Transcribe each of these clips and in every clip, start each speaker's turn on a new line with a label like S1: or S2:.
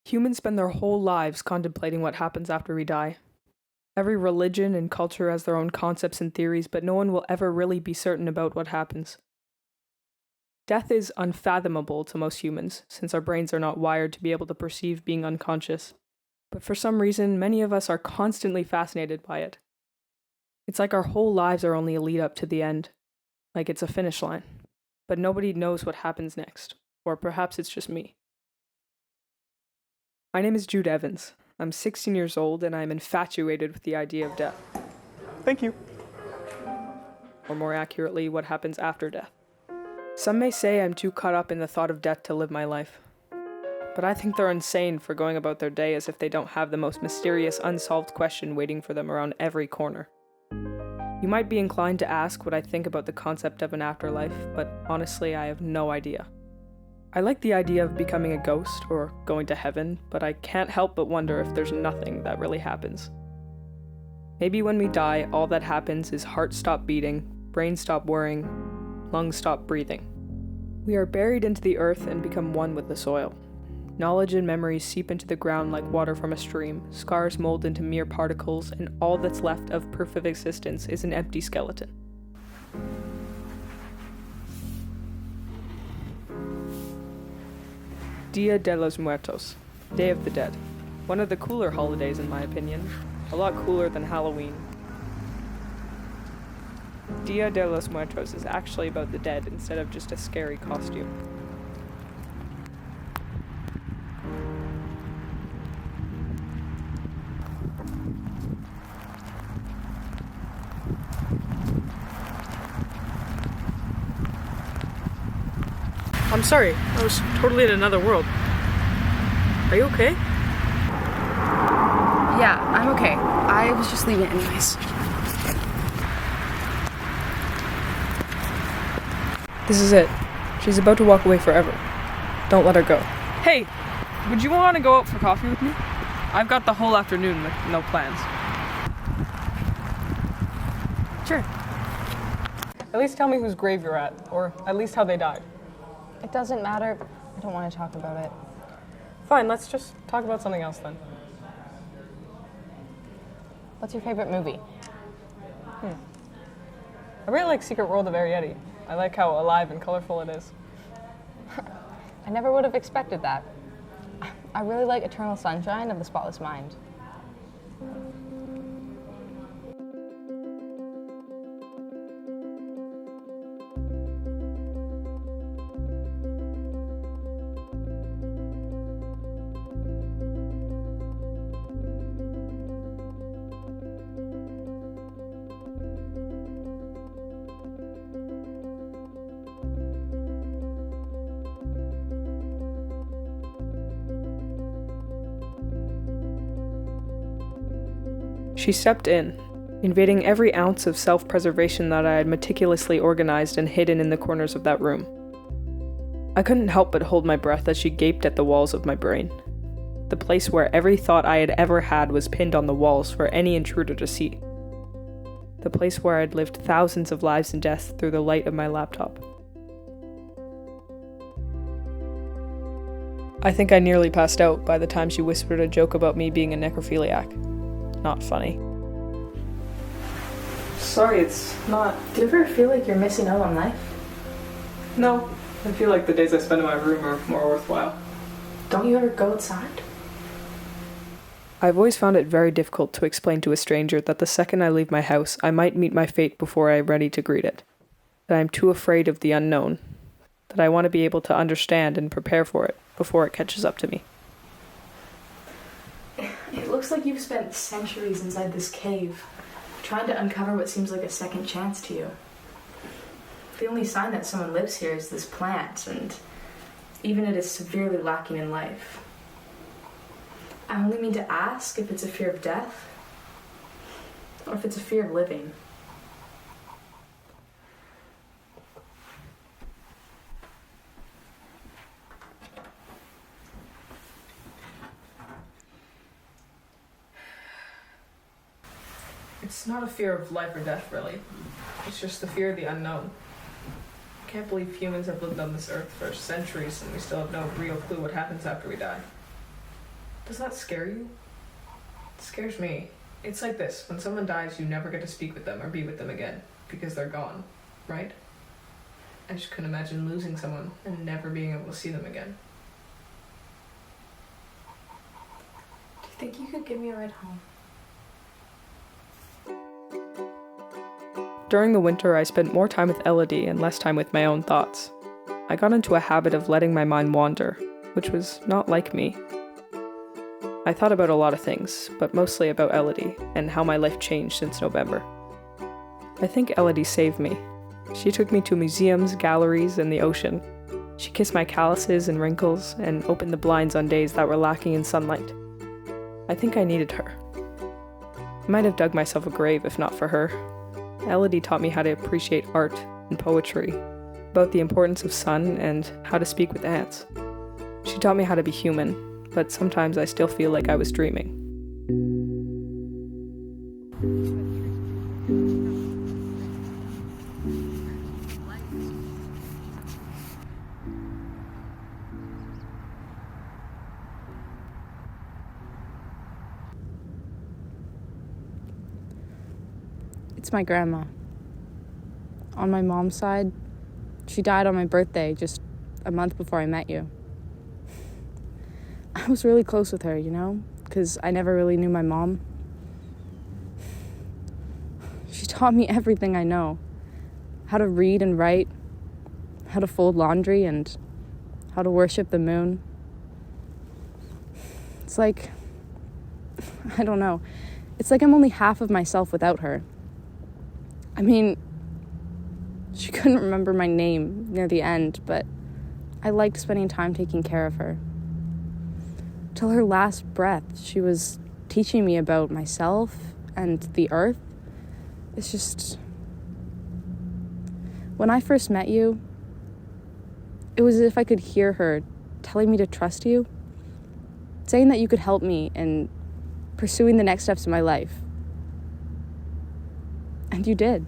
S1: Humans spend their whole lives contemplating what happens after we die. Every religion and culture has their own concepts and theories, but no one will ever really be certain about what happens. Death is unfathomable to most humans, since our brains are not wired to be able to perceive being unconscious. But for some reason, many of us are constantly fascinated by it. It's like our whole lives are only a lead up to the end, like it's a finish line. But nobody knows what happens next, or perhaps it's just me. My name is Jude Evans. I'm 16 years old and I'm infatuated with the idea of death.
S2: Thank you.
S1: Or more accurately, what happens after death. Some may say I'm too caught up in the thought of death to live my life. But I think they're insane for going about their day as if they don't have the most mysterious, unsolved question waiting for them around every corner. You might be inclined to ask what I think about the concept of an afterlife, but honestly, I have no idea. I like the idea of becoming a ghost or going to heaven, but I can't help but wonder if there's nothing that really happens. Maybe when we die, all that happens is hearts stop beating, brains stop worrying, lungs stop breathing. We are buried into the earth and become one with the soil. Knowledge and memories seep into the ground like water from a stream, scars mold into mere particles, and all that's left of proof of existence is an empty skeleton. Dia de los Muertos, Day of the Dead. One of the cooler holidays in my opinion, a lot cooler than Halloween. Dia de los Muertos is actually about the dead instead of just a scary costume. I'm sorry, I was totally in another world. Are you okay?
S3: Yeah, I'm okay. I was just leaving anyways.
S1: This is it. She's about to walk away forever. Don't let her go. Hey, would you want to go out for coffee with me? I've got the whole afternoon with no plans.
S3: Sure.
S1: At least tell me whose grave you're at, or at least how they died.
S3: It doesn't matter. I don't want to talk about it.
S1: Fine, let's just talk about something else then.
S3: What's your favorite movie?
S1: I really like Secret World of Arietti. I like how alive and colorful it is.
S3: I never would have expected that. I really like Eternal Sunshine of the Spotless Mind.
S1: She stepped in, invading every ounce of self-preservation that I had meticulously organized and hidden in the corners of that room. I couldn't help but hold my breath as she gaped at the walls of my brain. The place where every thought I had ever had was pinned on the walls for any intruder to see. The place where I'd lived thousands of lives and deaths through the light of my laptop. I think I nearly passed out by the time she whispered a joke about me being a necrophiliac. Not funny. Sorry, it's not.
S4: Do you ever feel like you're missing out on life?
S1: No, I feel like the days I spend in my room are more worthwhile.
S4: Don't you ever go outside?
S1: I've always found it very difficult to explain to a stranger that the second I leave my house, I might meet my fate before I am ready to greet it. That I'm too afraid of the unknown. That I want to be able to understand and prepare for it before it catches up to me.
S4: It looks like you've spent centuries inside this cave, trying to uncover what seems like a second chance to you. The only sign that someone lives here is this plant, and even it is severely lacking in life. I only mean to ask if it's a fear of death, or if it's a fear of living.
S1: It's not a fear of life or death, really. It's just the fear of the unknown. I can't believe humans have lived on this earth for centuries and we still have no real clue what happens after we die. Does that scare you? It scares me. It's like this. When someone dies, you never get to speak with them or be with them again because they're gone, right? I just couldn't imagine losing someone and never being able to see them again.
S4: Do you think you could give me a ride home?
S1: During the winter, I spent more time with Elodie and less time with my own thoughts. I got into a habit of letting my mind wander, which was not like me. I thought about a lot of things, but mostly about Elodie and how my life changed since November. I think Elodie saved me. She took me to museums, galleries, and the ocean. She kissed my calluses and wrinkles and opened the blinds on days that were lacking in sunlight. I think I needed her. I might have dug myself a grave if not for her. Elodie taught me how to appreciate art and poetry, about the importance of sun and how to speak with ants. She taught me how to be human, but sometimes I still feel like I was dreaming.
S3: It's my grandma. On my mom's side, she died on my birthday just a month before I met you. I was really close with her, you know, because I never really knew my mom. She taught me everything I know. How to read and write, how to fold laundry, and how to worship the moon. It's like, I don't know, it's like I'm only half of myself without her. I mean, she couldn't remember my name near the end, but I liked spending time taking care of her. Till her last breath, she was teaching me about myself and the earth. It's just... When I first met you, it was as if I could hear her telling me to trust you, saying that you could help me in pursuing the next steps in my life. And you did.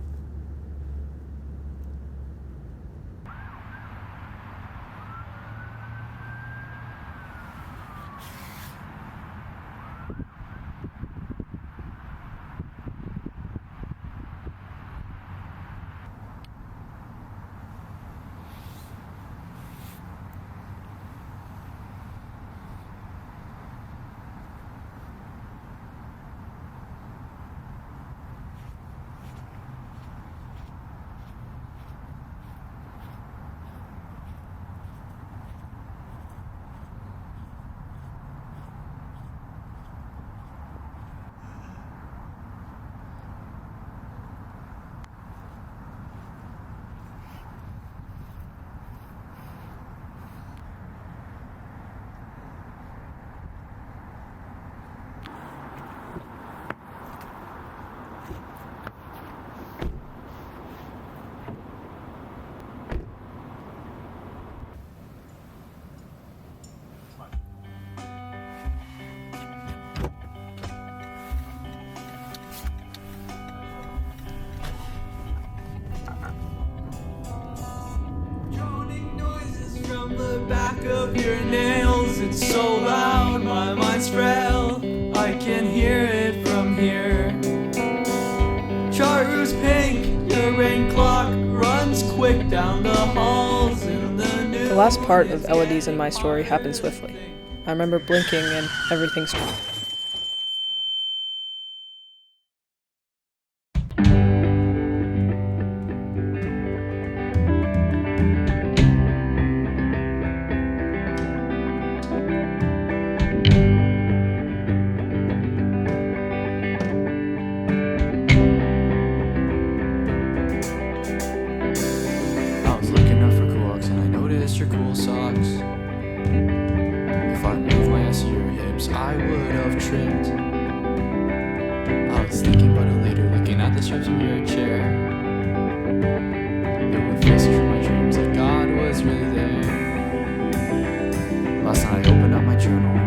S2: Back of your nails, it's so loud, my mind's frail, I can hear it from here. Charter's pink, your rain clock runs quick down the halls in the
S1: last part of Elodie's and my story happened swiftly. I remember blinking and everything stopped.
S2: Your cool socks. If I moved my ass to your hips, I would have tripped. I was thinking about it later, looking at the strips of your chair. It would face through my dreams like God was really there. Last night I opened up my journal